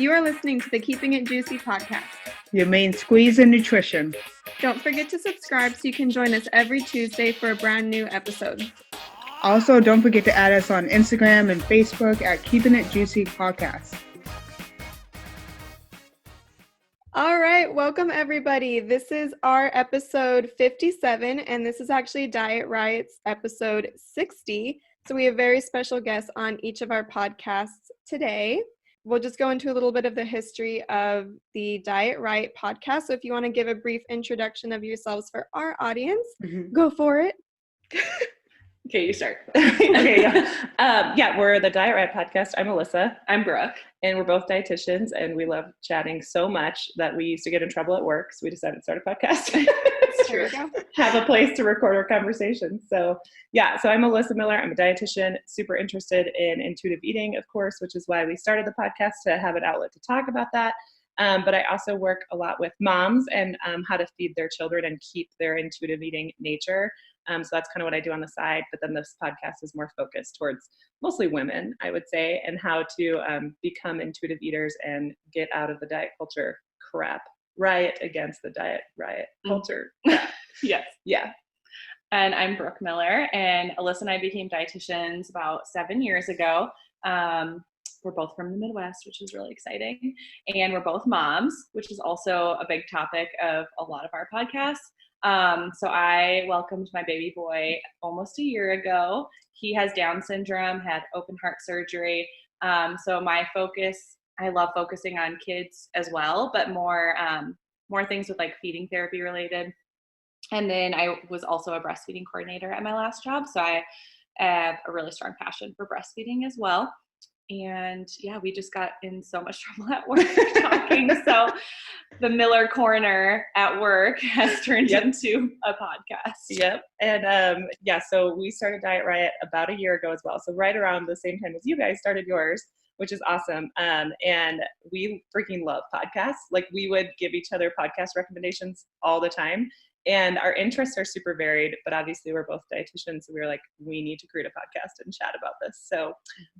You are listening to the Keeping It Juicy podcast. Your main squeeze in nutrition. Don't forget to subscribe so you can join us every Tuesday for a brand new episode. Also, don't forget to add us on Instagram and Facebook at Keeping It Juicy Podcast. All right, welcome everybody. This is our episode 57, and this is actually Diet Riot's episode 60. So we have very special guests on each of our podcasts today. We'll just go into a little bit of the history of the Diet Riot podcast. So if you want to give a brief introduction of yourselves for our audience, go for it. Okay, you start. Okay, yeah. We're the Diet Riot podcast. I'm Alyssa. I'm Brooke. And we're both dietitians, and we love chatting so much that we used to get in trouble at work, so we decided to start a podcast. It's true. Have a place to record our conversations. So I'm Alyssa Miller. I'm a dietitian, super interested in intuitive eating, of course, which is why we started the podcast, to have an outlet to talk about that. But I also work a lot with moms and how to feed their children and keep their intuitive eating nature. So that's kind of what I do on the side. But then this podcast is more focused towards mostly women, I would say, and how to become intuitive eaters and get out of the diet culture crap. Riot against the diet riot culture crap. Yes. Yeah. And I'm Brooke Miller, and Alyssa and I became dietitians about 7 years ago. We're both from the Midwest, which is really exciting. And we're both moms, which is also a big topic of a lot of our podcasts. So I welcomed my baby boy almost a year ago. He has Down syndrome, had open heart surgery. So my focus, I love focusing on kids as well, but more things with like feeding therapy related. And then I was also a breastfeeding coordinator at my last job. So I have a really strong passion for breastfeeding as well. And yeah, we just got in so much trouble at work talking. So the Miller Corner at work has turned into a podcast. Yep. And so we started Diet Riot about a year ago as well. So right around the same time as you guys started yours, which is awesome. And we freaking love podcasts. Like, we would give each other podcast recommendations all the time. And our interests are super varied, but obviously we're both dietitians. So we were like, we need to create a podcast and chat about this. So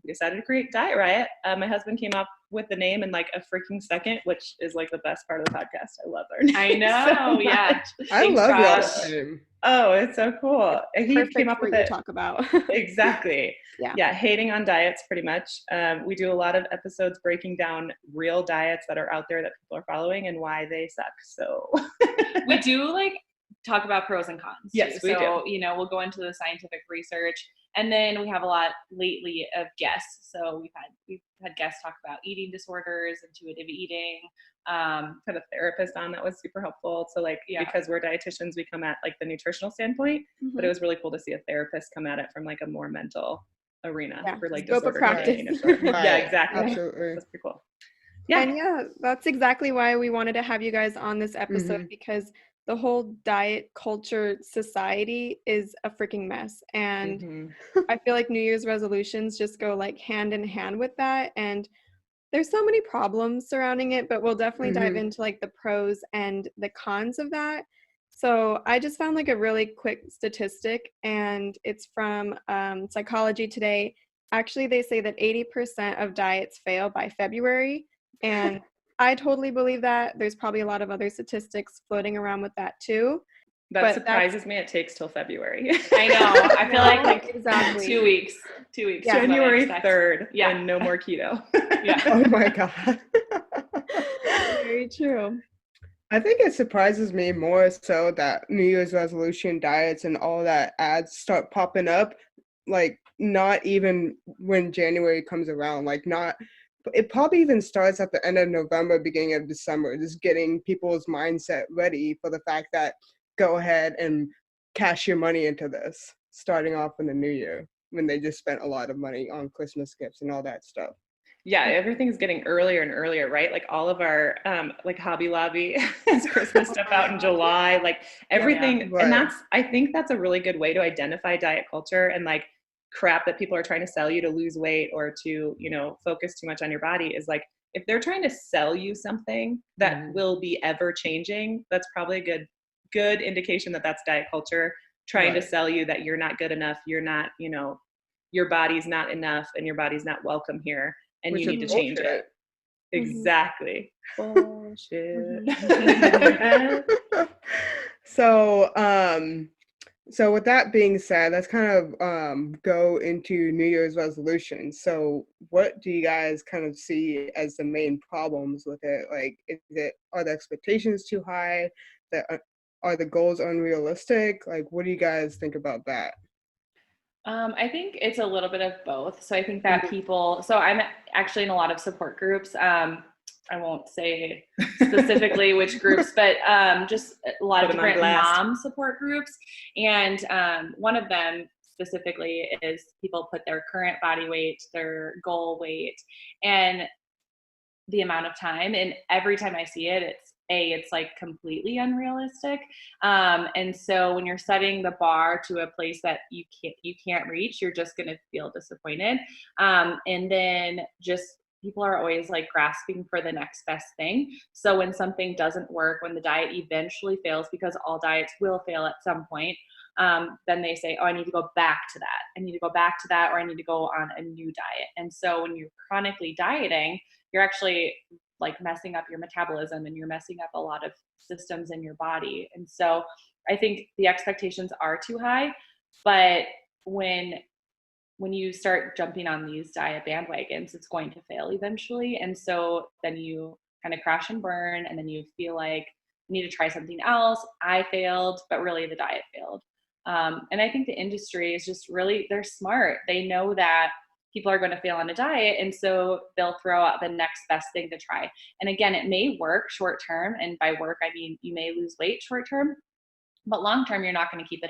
we decided to create Diet Riot. My husband came up with the name in like a freaking second, which is like the best part of the podcast. I love our name. I know. So yeah. I love y'all's name. Oh, it's so cool. He Perfect came up with it. To talk about. Exactly. Yeah. Hating on diets, pretty much. We do a lot of episodes breaking down real diets that are out there that people are following and why they suck. So we do like talk about pros and cons. Yes, we do. We'll go into the scientific research, and then we have a lot lately of guests. So we've had guests talk about eating disorders, intuitive eating. Had a therapist on that was super helpful. So because we're dietitians, we come at like the nutritional standpoint, but it was really cool to see a therapist come at it from like a more mental arena for like disorder practice. Yeah, exactly. Absolutely. That's pretty cool. Yeah. And that's exactly why we wanted to have you guys on this episode, because the whole diet culture society is a freaking mess. And I feel like New Year's resolutions just go like hand in hand with that. And there's so many problems surrounding it, but we'll definitely dive into like the pros and the cons of that. So I just found like a really quick statistic, and it's from Psychology Today. Actually, they say that 80% of diets fail by February. And I totally believe that. There's probably a lot of other statistics floating around with that too. That surprises me. It takes till February. I know. I feel like exactly 2 weeks. 2 weeks. Yeah. January 3rd. Yeah. And no more keto. Yeah. Oh my God. Very true. I think it surprises me more so that New Year's resolution diets and all that ads start popping up, like not even when January comes around, it probably even starts at the end of November, beginning of December, just getting people's mindset ready for the fact that go ahead and cash your money into this, starting off in the new year when they just spent a lot of money on Christmas gifts and all that stuff. Yeah, everything's getting earlier and earlier, right? Like all of our like Hobby Lobby has Christmas stuff out in July, like everything. Yeah, right. And I think that's a really good way to identify diet culture and like crap that people are trying to sell you to lose weight or to, focus too much on your body, is like, if they're trying to sell you something that will be ever changing, that's probably a good indication that that's diet culture trying to sell you that you're not good enough. You're not, your body's not enough and your body's not welcome here. And you need to change it. Exactly. Bullshit. So with that being said, let's kind of go into New Year's resolutions. So what do you guys kind of see as the main problems with it? Like, are the expectations too high? Are the goals unrealistic? Like, what do you guys think about that? I think it's a little bit of both. So I think that so I'm actually in a lot of support groups. I won't say specifically which groups, but just a lot of different mom support groups. And one of them specifically is people put their current body weight, their goal weight, and the amount of time. And every time I see it, it's like completely unrealistic. And so when you're setting the bar to a place that you can't reach, you're just going to feel disappointed. And then just people are always like grasping for the next best thing. So when something doesn't work, when the diet eventually fails, because all diets will fail at some point, then they say, oh, I need to go back to that. I need to go back to that, or I need to go on a new diet. And so when you're chronically dieting, you're actually like messing up your metabolism, and you're messing up a lot of systems in your body. And so I think the expectations are too high, but when you start jumping on these diet bandwagons, it's going to fail eventually. And so then you kind of crash and burn, and then you feel like you need to try something else. I failed, but really the diet failed. And I think the industry is just really, they're smart. They know that people are going to fail on a diet, and so they'll throw out the next best thing to try. And again, it may work short term, and by work I mean you may lose weight short term, but long term you're not going to keep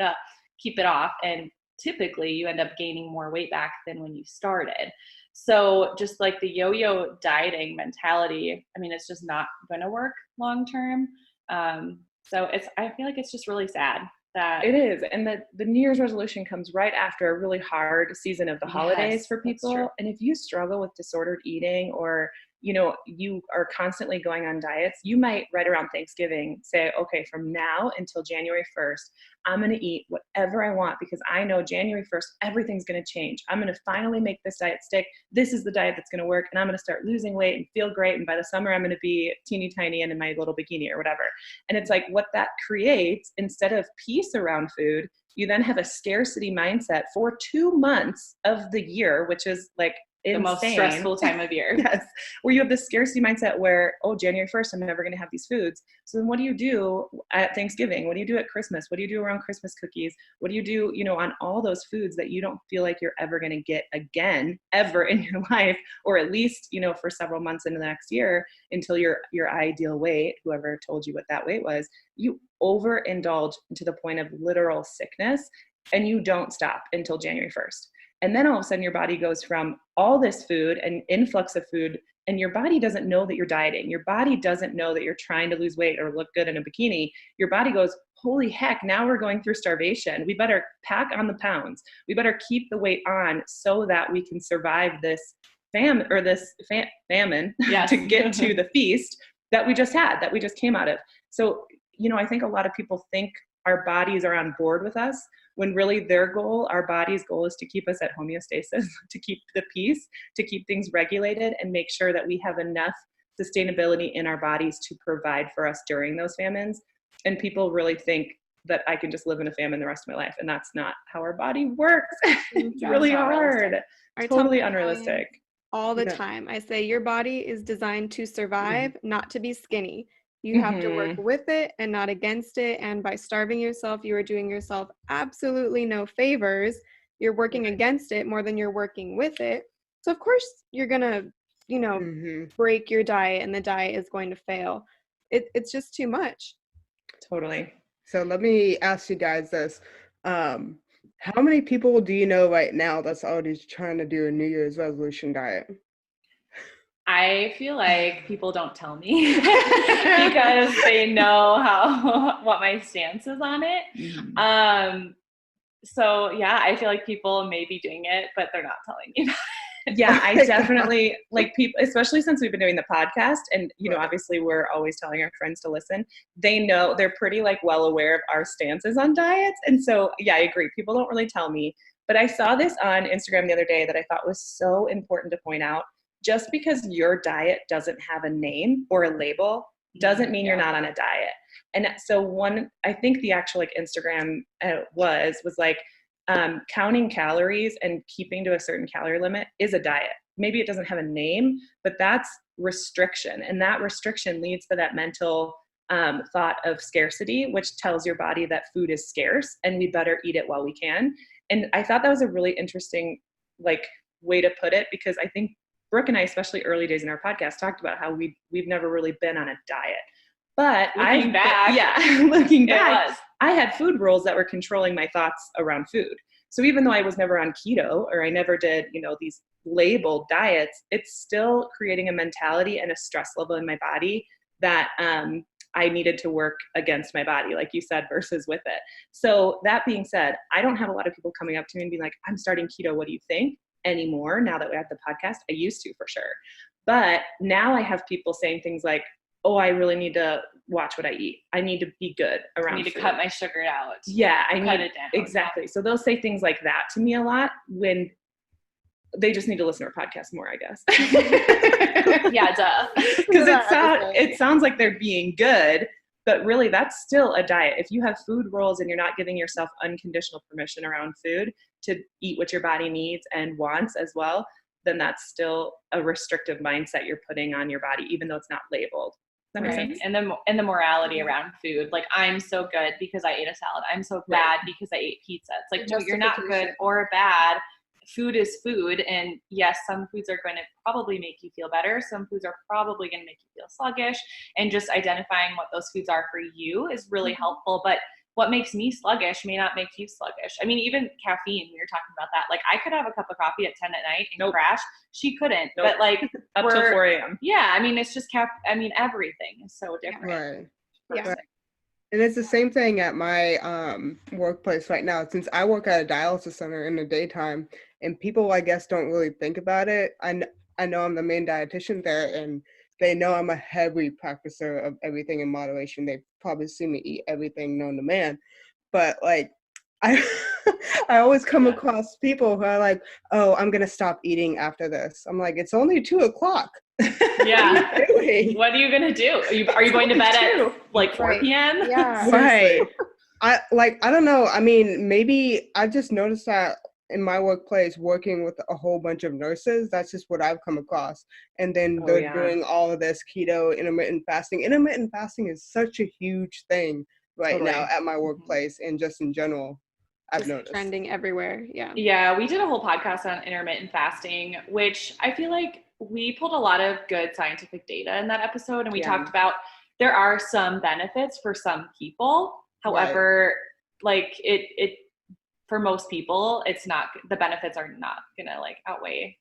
it off, and typically you end up gaining more weight back than when you started. So just like the yo-yo dieting mentality, I mean, it's just not going to work long term. So I feel like it's just really sad that it is. And the New Year's resolution comes right after a really hard season of the holidays for people. And if you struggle with disordered eating, or you are constantly going on diets, you might right around Thanksgiving say, okay, from now until January 1st, I'm going to eat whatever I want, because I know January 1st, everything's going to change. I'm going to finally make this diet stick. This is the diet that's going to work. And I'm going to start losing weight and feel great. And by the summer, I'm going to be teeny tiny and in my little bikini or whatever. And it's like what that creates, instead of peace around food, you then have a scarcity mindset for 2 months of the year, which is like insane. The most stressful time of year. Yes. Where you have this scarcity mindset where, oh, January 1st, I'm never going to have these foods. So then what do you do at Thanksgiving? What do you do at Christmas? What do you do around Christmas cookies? What do you do, on all those foods that you don't feel like you're ever going to get again, ever in your life, or at least, for several months into the next year until your ideal weight, whoever told you what that weight was, you overindulge to the point of literal sickness, and you don't stop until January 1st. And then all of a sudden your body goes from all this food and influx of food, and your body doesn't know that you're dieting. Your body doesn't know that you're trying to lose weight or look good in a bikini. Your body goes, holy heck, now we're going through starvation. We better pack on the pounds. We better keep the weight on so that we can survive this famine yes. to get to the feast that we just had, that we just came out of. So, I think a lot of people think our bodies are on board with us, when really our body's goal is to keep us at homeostasis, to keep the peace, to keep things regulated, and make sure that we have enough sustainability in our bodies to provide for us during those famines. And people really think that I can just live in a famine the rest of my life, and that's not how our body works. It's really hard. Totally unrealistic. All the time. I say your body is designed to survive, not to be skinny. You have to work with it and not against it. And by starving yourself, you are doing yourself absolutely no favors. You're working against it more than you're working with it. So of course you're going to, break your diet, and the diet is going to fail. It's just too much. Totally. So let me ask you guys this. How many people do you know right now that's already trying to do a New Year's resolution diet? I feel like people don't tell me because they know what my stance is on it. So yeah, I feel like people may be doing it, but they're not telling me. Yeah, I definitely like people, especially since we've been doing the podcast, and obviously we're always telling our friends to listen. They know, they're pretty well aware of our stances on diets. And so yeah, I agree. People don't really tell me, but I saw this on Instagram the other day that I thought was so important to point out. just because your diet doesn't have a name or a label doesn't mean you're not on a diet. And so I think the actual like Instagram was like, counting calories and keeping to a certain calorie limit is a diet. Maybe it doesn't have a name, but that's restriction. And that restriction leads to that mental thought of scarcity, which tells your body that food is scarce and we better eat it while we can. And I thought that was a really interesting like way to put it, because I think Brooke and I, especially early days in our podcast, talked about how we've never really been on a diet. But looking back, I had food rules that were controlling my thoughts around food. So even though I was never on keto, or I never did, these labeled diets, it's still creating a mentality and a stress level in my body that I needed to work against my body, like you said, versus with it. So that being said, I don't have a lot of people coming up to me and being like, I'm starting keto, what do you think? Anymore, now that we have the podcast. I used to, for sure. But now I have people saying things like, oh, I really need to watch what I eat. I need to be good around I need to food. cut my sugar out. Yeah, I cut need it down. Exactly. So they'll say things like that to me a lot when they just need to listen to our podcast more, I guess. Yeah, duh. Because it sounds like they're being good, but really that's still a diet. If you have food rules and you're not giving yourself unconditional permission around food to eat what your body needs and wants as well, then that's still a restrictive mindset you're putting on your body, even though it's not labeled. Does that make sense? And the morality around food, like I'm so good because I ate a salad. I'm so bad because I ate pizza. It's like, no, you're not good or bad. Food is food. And yes, some foods are going to probably make you feel better. Some foods are probably going to make you feel sluggish. And just identifying what those foods are for you is really helpful. But what makes me sluggish may not make you sluggish. I mean, even caffeine, we were talking about that. Like I could have a cup of coffee at 10 at night and crash. She couldn't, but like up till 4 a.m. Yeah. I mean, it's just everything is so different. Right. Yeah. Right. And it's the same thing at my workplace right now. Since I work at a dialysis center in the daytime, and people, I guess, don't really think about it. I know I'm the main dietitian there, and they know I'm a heavy practicer of everything in moderation. They've probably seen me eat everything known to man. But, like, I always come across people who are like, oh, I'm going to stop eating after this. I'm like, it's only 2:00. Yeah. Really? What are you going to do? Are you going to bed at like 4 p.m.? Yeah. Right. I don't know. I mean, maybe I've just noticed that in my workplace, working with a whole bunch of nurses, that's just what I've come across. And then they're doing all of this keto, intermittent fasting. Intermittent fasting is such a huge thing right now at my workplace and just in general. I've noticed. Trending everywhere. Yeah. Yeah. We did a whole podcast on intermittent fasting, which I feel like we pulled a lot of good scientific data in that episode. And we talked about there are some benefits for some people. However, like it for most people, it's not, the benefits are not gonna like outweigh.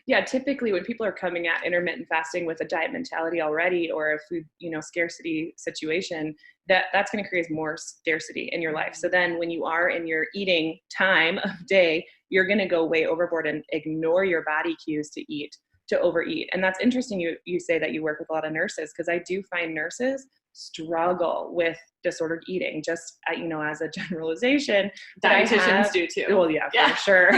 Yeah, typically when people are coming at intermittent fasting with a diet mentality already or a food, scarcity situation, that's going to create more scarcity in your life. So then when you are in your eating time of day, you're going to go way overboard and ignore your body cues to overeat. And that's interesting. You say that you work with a lot of nurses, because I do find nurses struggle with disordered eating, just as a generalization. Dietitians do too. Well, yeah. For sure.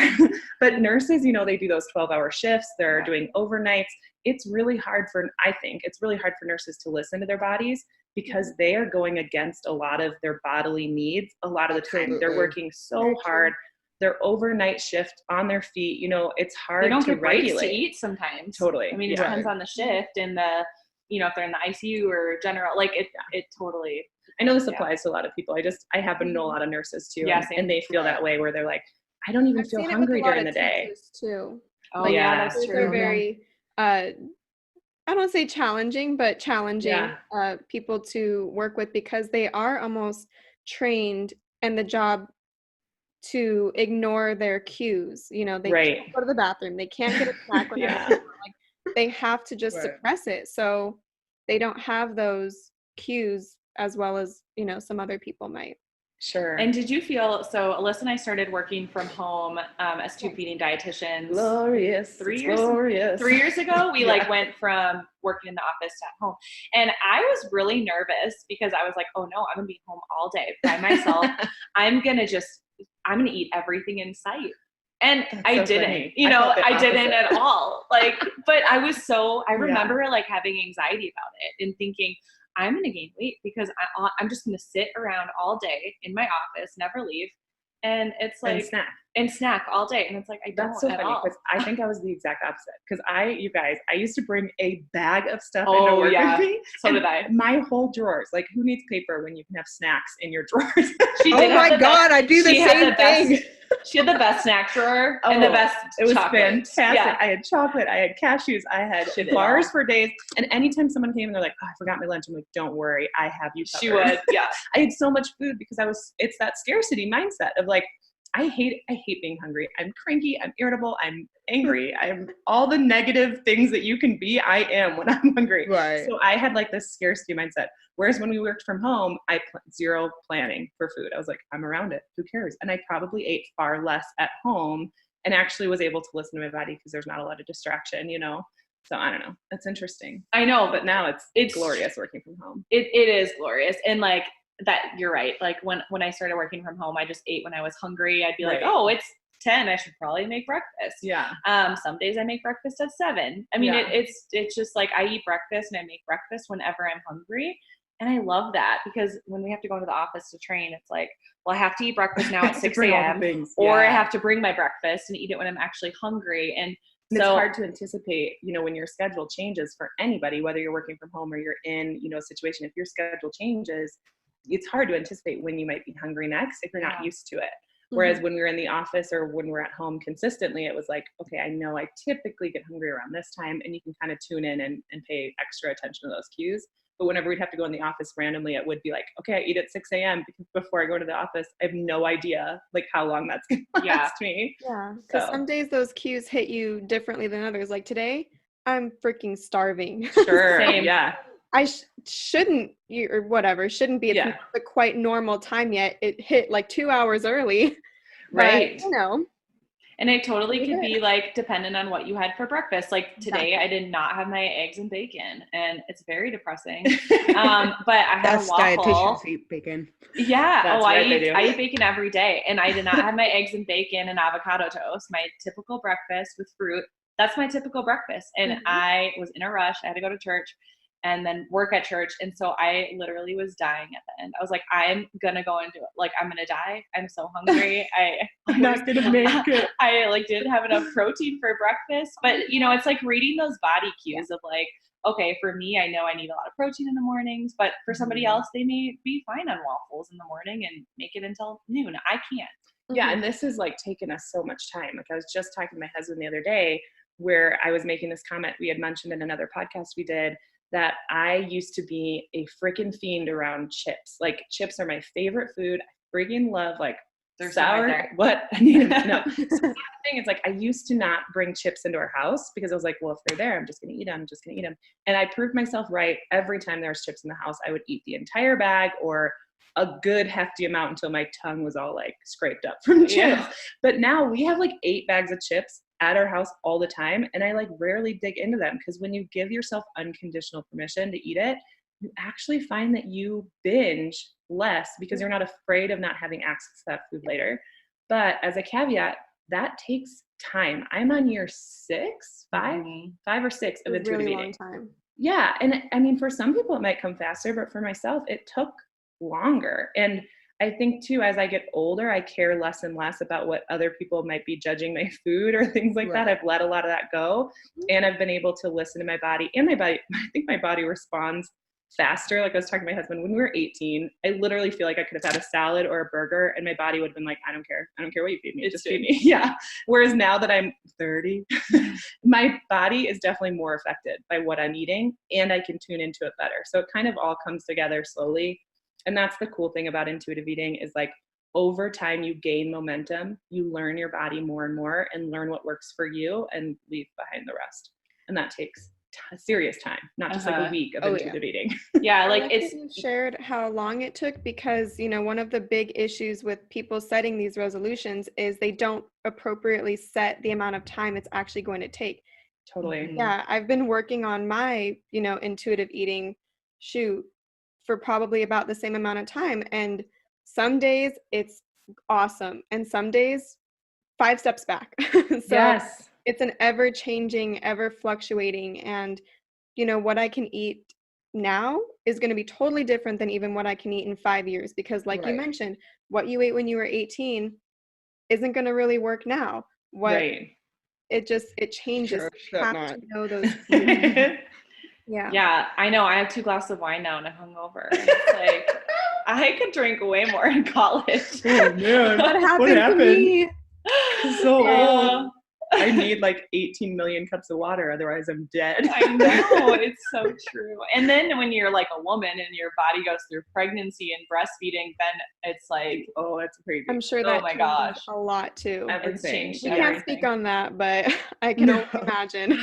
But nurses, they do those 12-hour shifts. They're doing overnights. It's really hard for nurses to listen to their bodies, because they are going against a lot of their bodily needs a lot of the time. They're working so hard. Their overnight shift on their feet, it's hard they don't to get breaks regulate. To eat sometimes. Totally. I mean, it depends on the shift and the, if they're in the ICU or general, like it totally. I know this applies to a lot of people. I happen to know a lot of nurses too. Yeah, and they feel that way, where they're like, I don't even feel hungry during the day. Too. Oh yeah, that's true. They're very, I don't want to say challenging, but challenging people to work with, because they are almost trained in the job to ignore their cues. They can't go to the bathroom. They can't get a snack whenever they have to just suppress it. So they don't have those cues as well as, some other people might. Sure. And did you feel, so Alyssa and I started working from home as tube feeding dietitians. Glorious. 3 years. Glorious. 3 years ago, we went from working in the office to at home. And I was really nervous, because I was like, oh no, I'm going to be home all day by myself. I'm going to eat everything in sight. And That's I so didn't, funny. you know, felt the I didn't opposite. at all. Like, but I Yeah. remember like having anxiety about it and thinking, I'm going to gain weight because I'm just going to sit around all day in my office, never leave. And it's like, and snack all day. And it's like, I don't That's so at funny all. because I think I was the exact opposite. Because you guys, I used to bring a bag of stuff into work with me. So did I. My whole drawers, like who needs paper when you can have snacks in your drawers? Oh my God, I do the same thing. She had the best snack drawer and the best It was chocolates. fantastic. Yeah. I had chocolate, I had cashews, I had bars for days. And anytime someone came and they're like, oh, I forgot my lunch, I'm like, don't worry, I have you covered. She would, yeah. I had so much food because it's that scarcity mindset of like, I hate being hungry. I'm cranky, I'm irritable, I'm angry, I'm all the negative things that you can be, I am when I'm hungry. Right. So I had like this scarcity mindset. Whereas when we worked from home, zero planning for food. I was like, I'm around it. Who cares? And I probably ate far less at home and actually was able to listen to my body because there's not a lot of distraction, you know? So I don't know. That's interesting. I know. But now it's glorious working from home. It is glorious. And like that, you're right. Like when I started working from home, I just ate when I was hungry. I'd be like, oh, it's 10. I should probably make breakfast. Yeah. Some days I make breakfast at 7. I mean, it's just like I eat breakfast and I make breakfast whenever I'm hungry. And I love that because when we have to go into the office to train, it's like, well, I have to eat breakfast now at 6 a.m. or I have to bring my breakfast and eat it when I'm actually hungry. And it's hard to anticipate, you know, when your schedule changes for anybody, whether you're working from home or you're in, you know, a situation, if your schedule changes, it's hard to anticipate when you might be hungry next if you're not used to it. Whereas when we were in the office or when we're at home consistently, it was like, okay, I know I typically get hungry around this time, and you can kind of tune in and pay extra attention to those cues. But whenever we'd have to go in the office randomly, it would be like, okay, I eat at 6 a.m. because before I go to the office, I have no idea like how long that's going to last me. Yeah, because some days those cues hit you differently than others. Like today, I'm freaking starving. Sure. Same. Yeah. I shouldn't be. It's not the quite normal time yet. It hit like 2 hours early. Right. But, you know. And it totally could be like dependent on what you had for breakfast. Like today I did not have my eggs and bacon, and it's very depressing. But I had a waffle. Dietitians eat bacon. Yeah. I eat bacon every day, and I did not have my eggs and bacon and avocado toast, my typical breakfast with fruit. That's my typical breakfast. And I was in a rush. I had to go to church and then work at church. And so I literally was dying at the end. I was like, I'm going to go and do it. Like, I'm going to die. I'm so hungry. I'm not going to make it. I like didn't have enough protein for breakfast, but you know, it's like reading those body cues of like, okay, for me, I know I need a lot of protein in the mornings, but for somebody else, they may be fine on waffles in the morning and make it until noon. I can't. Yeah. And this has like taken us so much time. Like I was just talking to my husband the other day where I was making this comment we had mentioned in another podcast we did, that I used to be a freaking fiend around chips. Like chips are my favorite food. I freaking love like they're sour. Right what? I need them. No. So the thing is like I used to not bring chips into our house because I was like, well, if they're there, I'm just gonna eat them. And I proved myself right. Every time there was chips in the house, I would eat the entire bag or a good hefty amount until my tongue was all like scraped up from chips. Yeah. But now we have like 8 bags of chips at our house all the time. And I like rarely dig into them because when you give yourself unconditional permission to eat it, you actually find that you binge less because you're not afraid of not having access to that food later. But as a caveat, that takes time. I'm on year 5 or 6 of intuitive eating. Long time. Yeah. And I mean, for some people it might come faster, but for myself, it took longer. And I think too, as I get older, I care less and less about what other people might be judging my food or things like that. I've let a lot of that go, and I've been able to listen to my body, and my body, I think my body responds faster. Like I was talking to my husband, when we were 18, I literally feel like I could have had a salad or a burger and my body would have been like, I don't care what you feed me, just feed me. Yeah. Whereas now that I'm 30, my body is definitely more affected by what I'm eating, and I can tune into it better. So it kind of all comes together slowly. And that's the cool thing about intuitive eating is like over time you gain momentum, you learn your body more and more and learn what works for you and leave behind the rest. And that takes serious time, not just like a week of intuitive eating. Yeah, like you shared how long it took because, you know, one of the big issues with people setting these resolutions is they don't appropriately set the amount of time it's actually going to take. Totally. Yeah, I've been working on my, you know, intuitive eating for probably about the same amount of time. And some days it's awesome. And some days 5 steps back. So Yes. it's an ever changing, ever fluctuating, and you know, what I can eat now is going to be totally different than even what I can eat in 5 years, because like you Right. mentioned, what you ate when you were 18 isn't going to really work now. Right. It changes. Sure, You except have not. to know those cues. Yeah. Yeah, I know. I have 2 glasses of wine now and I'm hungover. It's like I could drink way more in college. Oh man, What happened what to happened? me? So Uh, old. I need like 18 million cups of water, otherwise I'm dead. I know, it's so true. And then when you're like a woman and your body goes through pregnancy and breastfeeding, then it's like, Oh, that's crazy. I'm sure oh that my changes gosh, a lot too. it's Everything. changed We Yeah. can't everything. speak on that, but I can only imagine.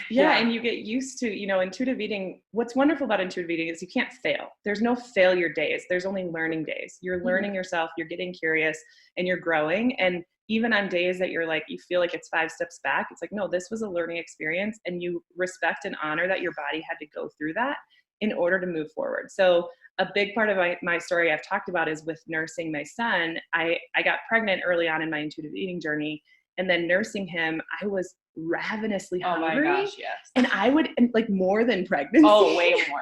Yeah, and you get used to, intuitive eating. What's wonderful about intuitive eating is you can't fail. There's no failure days. There's only learning days. You're learning yourself, you're getting curious, and you're growing. And even on days that you're like, you feel like it's 5 steps back, it's like, no, this was a learning experience, and you respect and honor that your body had to go through that in order to move forward. So a big part of my story I've talked about is with nursing my son. I got pregnant early on in my intuitive eating journey, and then nursing him, I was ravenously hungry. Oh my gosh, yes. And I would, like, more than pregnancy. Oh, way more.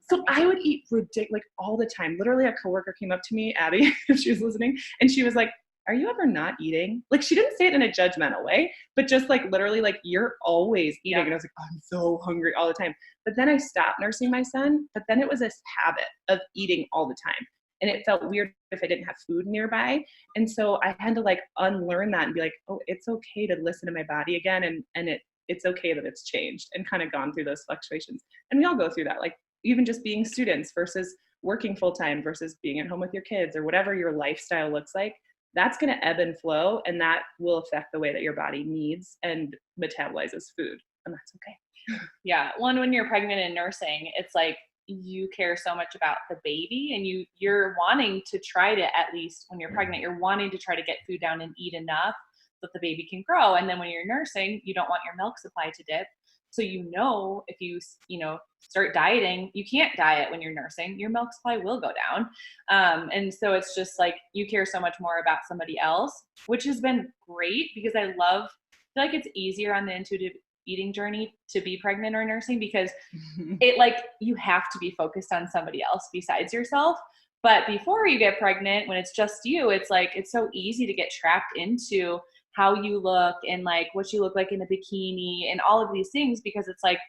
So I would eat ridiculous, like, all the time. Literally, a coworker came up to me, Abby, if she was listening, and she was like, "Are you ever not eating?" Like, she didn't say it in a judgmental way, but just like literally, like, you're always eating. Yeah. And I was like, I'm so hungry all the time. But then I stopped nursing my son. But then it was this habit of eating all the time. And it felt weird if I didn't have food nearby. And so I had to like unlearn that and be like, oh, it's okay to listen to my body again. And it's okay that it's changed and kind of gone through those fluctuations. And we all go through that, like even just being students versus working full time versus being at home with your kids or whatever your lifestyle looks like. That's going to ebb and flow, and that will affect the way that your body needs and metabolizes food. And that's okay. Yeah. One, when you're pregnant and nursing, it's like you care so much about the baby, and you're wanting to try to, at least when you're pregnant, you're wanting to try to get food down and eat enough so that the baby can grow. And then when you're nursing, you don't want your milk supply to dip. So if you start dieting, you can't diet when you're nursing. Your milk supply will go down. And so it's just like you care so much more about somebody else, which has been great because I feel like it's easier on the intuitive eating journey to be pregnant or nursing because it like you have to be focused on somebody else besides yourself. But before you get pregnant, when it's just you, it's like it's so easy to get trapped into how you look and like what you look like in a bikini and all of these things because it's like,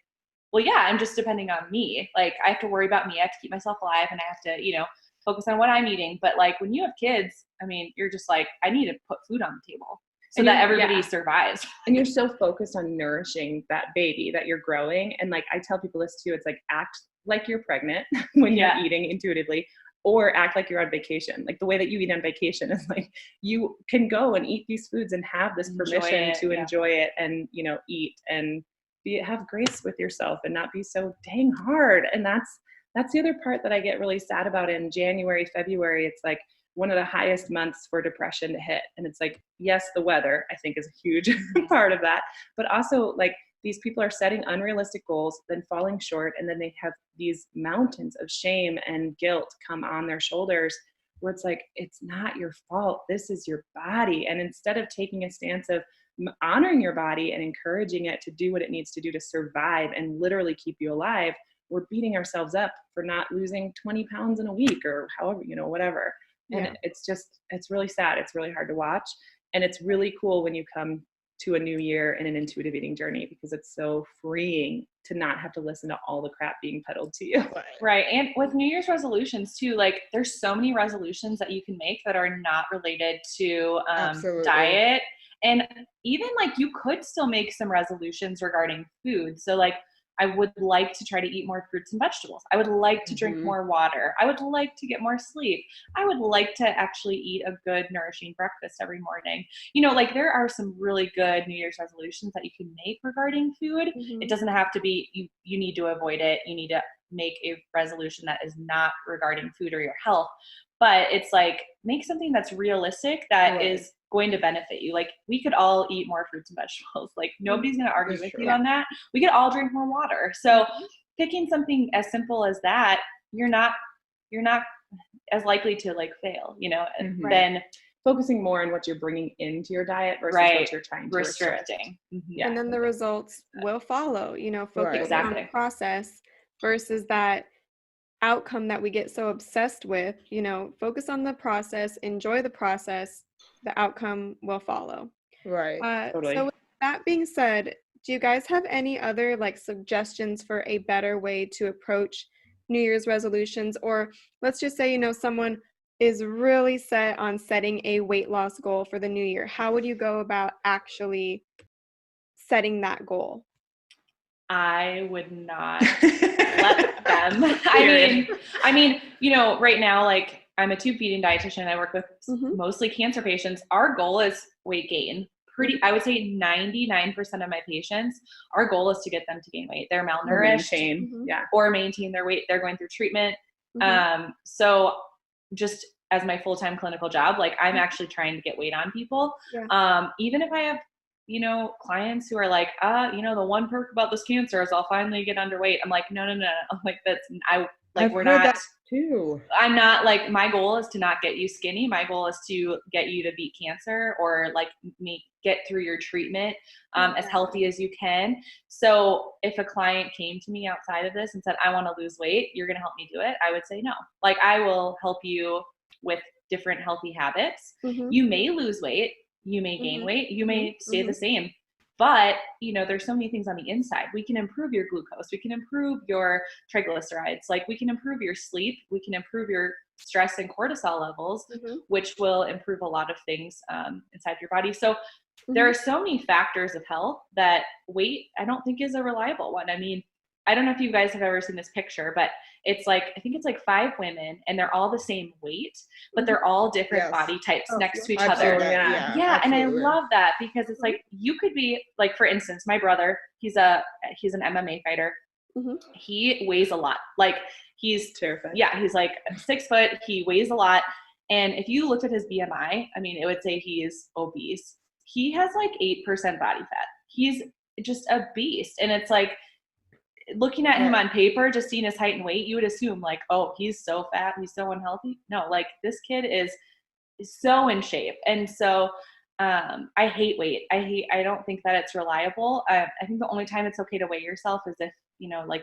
well, yeah, I'm just depending on me. Like I have to worry about me. I have to keep myself alive and I have to, focus on what I'm eating. But like when you have kids, I mean, you're just like, I need to put food on the table so that everybody survives. And you're so focused on nourishing that baby that you're growing. And like I tell people this too, it's like act like you're pregnant when you're eating intuitively, or act like you're on vacation. Like the way that you eat on vacation is like you can go and eat these foods and have this permission to enjoy it and eat and have grace with yourself and not be so dang hard. And that's the other part that I get really sad about. In January, February, it's like one of the highest months for depression to hit. And it's like, yes, the weather I think is a huge part of that, but also like these people are setting unrealistic goals, then falling short, and then they have these mountains of shame and guilt come on their shoulders where it's like, it's not your fault. This is your body. And instead of taking a stance of honoring your body and encouraging it to do what it needs to do to survive and literally keep you alive, we're beating ourselves up for not losing 20 pounds in a week or however, whatever. And it's really sad. It's really hard to watch. And it's really cool when you come to a new year in an intuitive eating journey because it's so freeing to not have to listen to all the crap being peddled to you. Right. And with New Year's resolutions too, like there's so many resolutions that you can make that are not related to diet. And even like you could still make some resolutions regarding food. So like I would like to try to eat more fruits and vegetables. I would like to drink more water. I would like to get more sleep. I would like to actually eat a good, nourishing breakfast every morning. Like there are some really good New Year's resolutions that you can make regarding food. It doesn't have to be, you need to avoid it. You need to make a resolution that is not regarding food or your health. But it's like, make something that's realistic that is going to benefit you. Like we could all eat more fruits and vegetables. Like nobody's going to argue with you on that. We could all drink more water. So picking something as simple as that, you're not as likely to like fail, than focusing more on what you're bringing into your diet versus what you're trying to restricting. Yeah. And then the results will follow, focusing on the process versus that outcome that we get so obsessed with. Focus on the process, enjoy the process, the outcome will follow. Right. Totally. So with that being said, do you guys have any other suggestions for a better way to approach New Year's resolutions? Or let's just say, someone is really set on setting a weight loss goal for the new year. How would you go about actually setting that goal? I would not let them. I mean, right now, I'm a tube feeding dietitian. I work with mostly cancer patients. Our goal is weight gain. I would say 99% of my patients, our goal is to get them to gain weight. They're malnourished or maintain their weight. They're going through treatment. So just as my full-time clinical job, I'm actually trying to get weight on people. Even if I have, clients who are like, the one perk about this cancer is I'll finally get underweight. I'm like, no. I'm like, we're not. That too. I'm not my goal is to not get you skinny. My goal is to get you to beat cancer or get through your treatment as healthy as you can. So if a client came to me outside of this and said, I want to lose weight, you're going to help me do it, I would say no. I will help you with different healthy habits. You may lose weight, you may gain weight, you may stay the same. But, there's so many things on the inside. We can improve your glucose. We can improve your triglycerides. We can improve your sleep. We can improve your stress and cortisol levels, which will improve a lot of things inside your body. So there are so many factors of health that weight, I don't think, is a reliable one. I mean, I don't know if you guys have ever seen this picture, but it's I think it's 5 women and they're all the same weight, but they're all different body types next to each other. Yeah. And I love that because it's you could be for instance, my brother, he's an MMA fighter. He weighs a lot. He's terrified. Yeah. He's 6 foot. He weighs a lot. And if you looked at his BMI, I mean, it would say he is obese. He has 8% body fat. He's just a beast. And it's looking at him on paper, just seeing his height and weight, you would assume oh, he's so fat, he's so unhealthy. No, this kid is so in shape. And so I hate weight. I don't think that it's reliable. I think the only time it's okay to weigh yourself is if,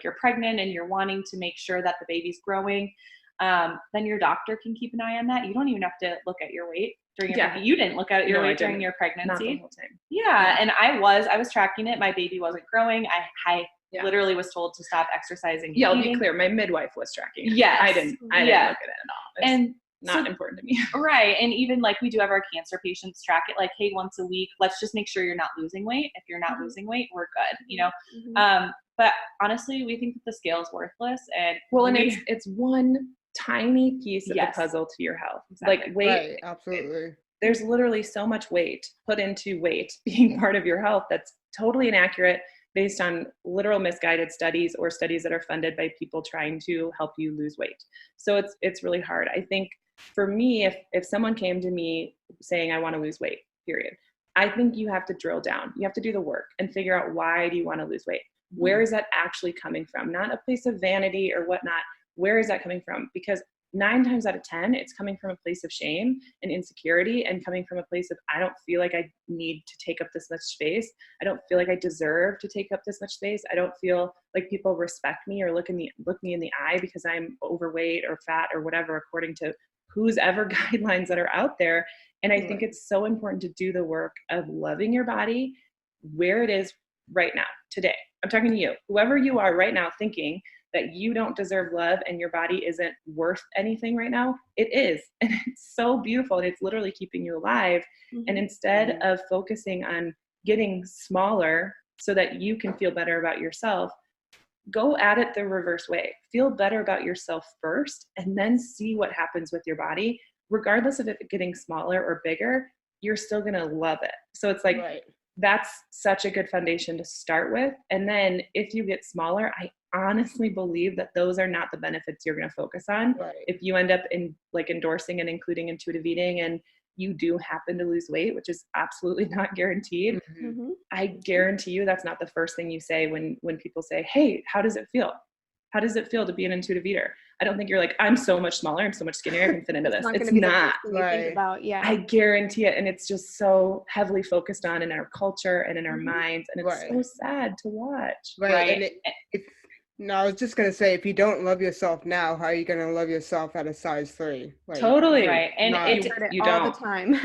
you're pregnant and you're wanting to make sure that the baby's growing. Then your doctor can keep an eye on that. You don't even have to look at your weight during your you didn't look at your weight during your pregnancy. Not the whole time. Yeah. And I was tracking it. My baby wasn't growing. I literally was told to stop exercising. Yeah, I'll be clear. My midwife was tracking. Yes. I didn't look at it at all. It's not important to me. Right. And even we do have our cancer patients track it hey, once a week, let's just make sure you're not losing weight. If you're not losing weight, we're good, but honestly, we think that the scale is worthless. And it's one tiny piece of the puzzle to your health. Exactly. Weight. Right, absolutely. There's literally so much weight put into weight being part of your health that's totally inaccurate based on literal misguided studies or studies that are funded by people trying to help you lose weight. So it's really hard. I think for me, if someone came to me saying, I want to lose weight, period, I think you have to drill down. You have to do the work and figure out, why do you want to lose weight? Where is that actually coming from? Not a place of vanity or whatnot. Where is that coming from? Because 9 times out of 10, it's coming from a place of shame and insecurity, and coming from a place of, I don't feel like I need to take up this much space. I don't feel like I deserve to take up this much space. I don't feel like people respect me or look me in the eye because I'm overweight or fat or whatever, according to whose ever guidelines that are out there. And I think it's so important to do the work of loving your body where it is right now, today. I'm talking to you, whoever you are right now, thinking that you don't deserve love and your body isn't worth anything right now. It is. And it's so beautiful. And it's literally keeping you alive. And instead of focusing on getting smaller so that you can feel better about yourself, go at it the reverse way. Feel better about yourself first, and then see what happens with your body. Regardless of it getting smaller or bigger, you're still going to love it. So it's that's such a good foundation to start with. And then if you get smaller, I honestly believe that those are not the benefits you're going to focus on. If you end up in endorsing and including intuitive eating and you do happen to lose weight, which is absolutely not guaranteed, I guarantee you that's not the first thing you say when people say, hey, how does it feel? How does it feel to be an intuitive eater? I don't think you're like, I'm so much smaller, I'm so much skinnier, I can fit into this. It's not. Think about, yeah. I guarantee it. And it's just so heavily focused on in our culture and in our minds. And it's so sad to watch. Right. And I was just going to say, if you don't love yourself now, how are you going to love yourself at a size 3? Like, totally. Right. And you all the time.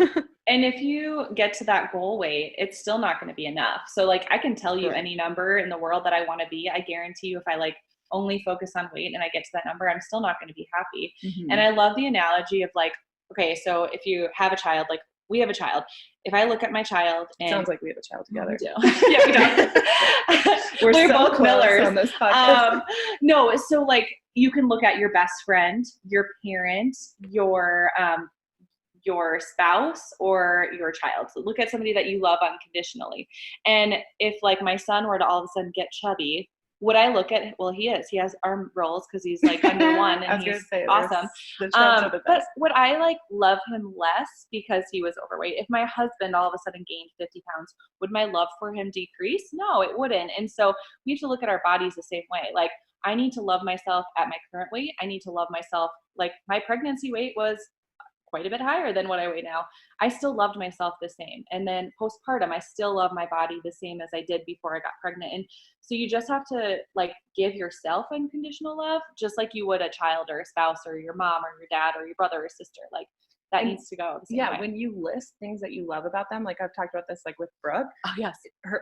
And if you get to that goal weight, it's still not going to be enough. So like, I can tell you any number in the world that I want to be. I guarantee you, if I like only focus on weight and I get to that number, I'm still not going to be happy. And I love the analogy of like, okay, so if you have a child, like we have a child. If I look at my child, and sounds like we have a child together. We do. Yeah, we do. We're so both Millers on this podcast. No, so like you can look at your best friend, your parent, your spouse, or your child. So look at somebody that you love unconditionally. And if like my son were to all of a sudden get chubby, would I look at, well, he has arm rolls because he's like under 1 and he's awesome. But would I like love him less because he was overweight? If my husband all of a sudden gained 50 pounds, would my love for him decrease? No, it wouldn't. And so we have to look at our bodies the same way. Like I need to love myself at my current weight. I need to love myself. Like my pregnancy weight was quite a bit higher than what I weigh now. I still loved myself the same. And then postpartum, I still love my body the same as I did before I got pregnant. And so you just have to like give yourself unconditional love, just like you would a child or a spouse or your mom or your dad or your brother or sister. Like that needs to go. Yeah. When you list things that you love about them, like I've talked about this, like with Brooke. Oh yes.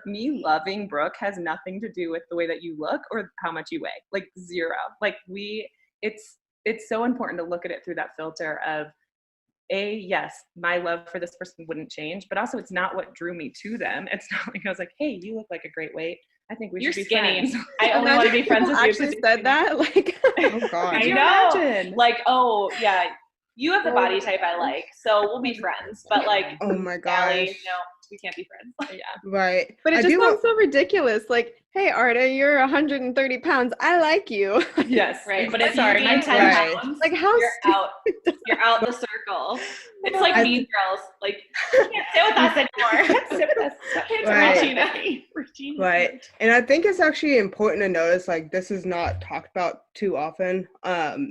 Me loving Brooke has nothing to do with the way that you look or how much you weigh. Like zero. Like it's so important to look at it through that filter of, yes, my love for this person wouldn't change, but also it's not what drew me to them. It's not like I was like, hey, you look like a great weight. I think we should be skinny. friends. I only want to be friends with you. Actually said that, like, oh god, I know. Imagine? Like, oh yeah, you have the body type I like, so we'll be friends. But like, oh my gosh, no, we can't be friends. Yeah, right. But it just sounds so ridiculous. Like, hey, Arda, you're 130 pounds. I like you. Yes, right. But if you're 10 pounds, like how you're out the circle. It's like Mean Girls. Like, you can't sit with us anymore. Sit with us. Right. Regina. Right. And I think it's actually important to notice, like, this is not talked about too often,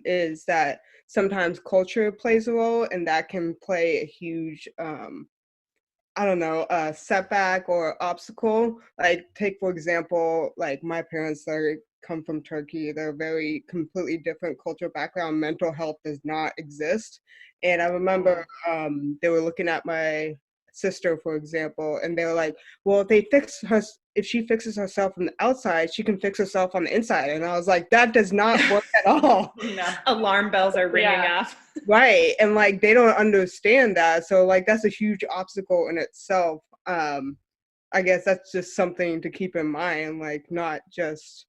is that sometimes culture plays a role, and that can play a huge setback or obstacle. Like, take for example, like my parents come from Turkey. They're very completely different cultural background. Mental health does not exist. And I remember they were looking at my sister, for example, and they were like, well, if she fixes herself from the outside, she can fix herself on the inside. And I was like, that does not work at all. No. Alarm bells are ringing off. Right. And like, they don't understand that. So like, that's a huge obstacle in itself. I guess that's just something to keep in mind, like not just,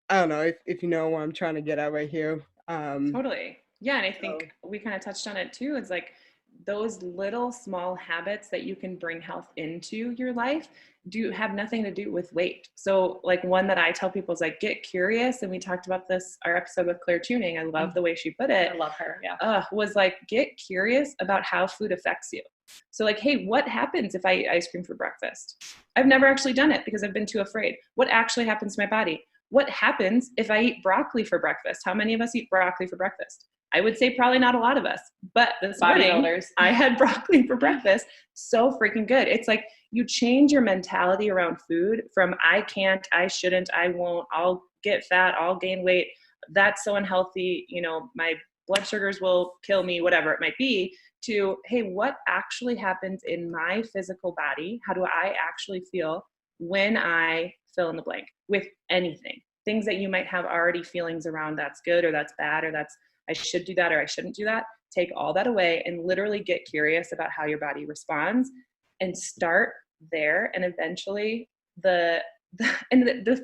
I don't know if you know what I'm trying to get at right here. Totally. Yeah. And I think we kind of touched on it too. It's like those little small habits that you can bring health into your life have nothing to do with weight. So like one that I tell people is like, get curious. And we talked about this, our episode with Claire Tuning. I love the way she put it. I love her. Yeah. Was like, get curious about how food affects you. So like, hey, what happens if I eat ice cream for breakfast? I've never actually done it because I've been too afraid. What actually happens to my body? What happens if I eat broccoli for breakfast? How many of us eat broccoli for breakfast? I would say probably not a lot of us, but this morning I had broccoli for breakfast. So freaking good. It's like you change your mentality around food from I can't, I shouldn't, I won't, I'll get fat, I'll gain weight. That's so unhealthy. You know, my blood sugars will kill me, whatever it might be, to, hey, what actually happens in my physical body? How do I actually feel when I fill in the blank with anything? Things that you might have already feelings around, that's good or that's bad or that's I should do that or I shouldn't do that. Take all that away and literally get curious about how your body responds and start there. And eventually the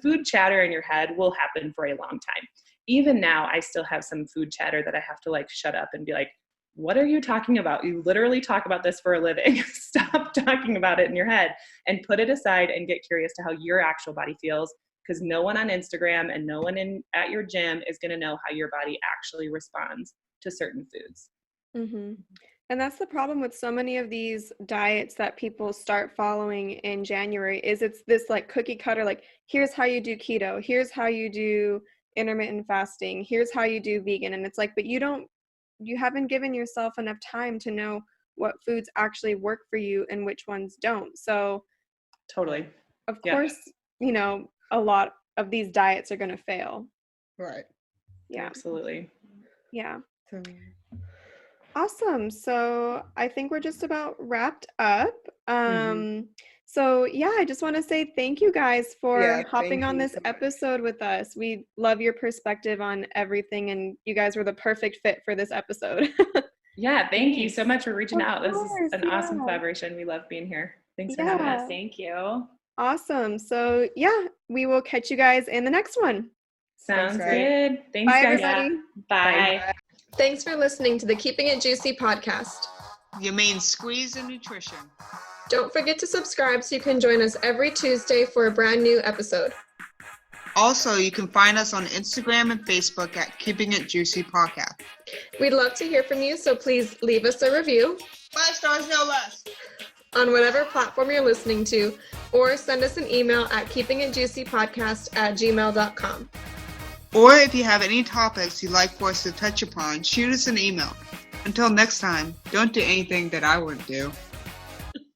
food chatter in your head will happen for a long time. Even now, I still have some food chatter that I have to like shut up and be like, what are you talking about? You literally talk about this for a living. Stop talking about it in your head and put it aside and get curious to how your actual body feels. Because no one on Instagram and no one at your gym is going to know how your body actually responds to certain foods. Mm-hmm. And that's the problem with so many of these diets that people start following in January is it's this like cookie cutter, like here's how you do keto, here's how you do intermittent fasting. Here's how you do vegan. And it's like, but you haven't given yourself enough time to know what foods actually work for you and which ones don't. So totally. Of course, you know, a lot of these diets are going to fail. Right. Yeah. Absolutely. Yeah. Awesome. So I think we're just about wrapped up. So yeah, I just want to say thank you guys for hopping on this episode with us. We love your perspective on everything, and you guys were the perfect fit for this episode. Yeah, thank you so much for reaching out. This is an awesome collaboration. We love being here. Thanks for having us. Thank you. Awesome. So yeah, we will catch you guys in the next one. Sounds good. Thanks, Bye, guys. everybody. Bye. Bye. Thanks for listening to the Keeping It Juicy podcast. Your main squeeze in nutrition. Don't forget to subscribe so you can join us every Tuesday for a brand new episode. Also, you can find us on Instagram and Facebook at Keeping It Juicy Podcast. We'd love to hear from you, so please leave us a review. 5 stars, no less. On whatever platform you're listening to, or send us an email at keepingitjuicypodcast@gmail.com. Or if you have any topics you'd like for us to touch upon, shoot us an email. Until next time, don't do anything that I wouldn't do.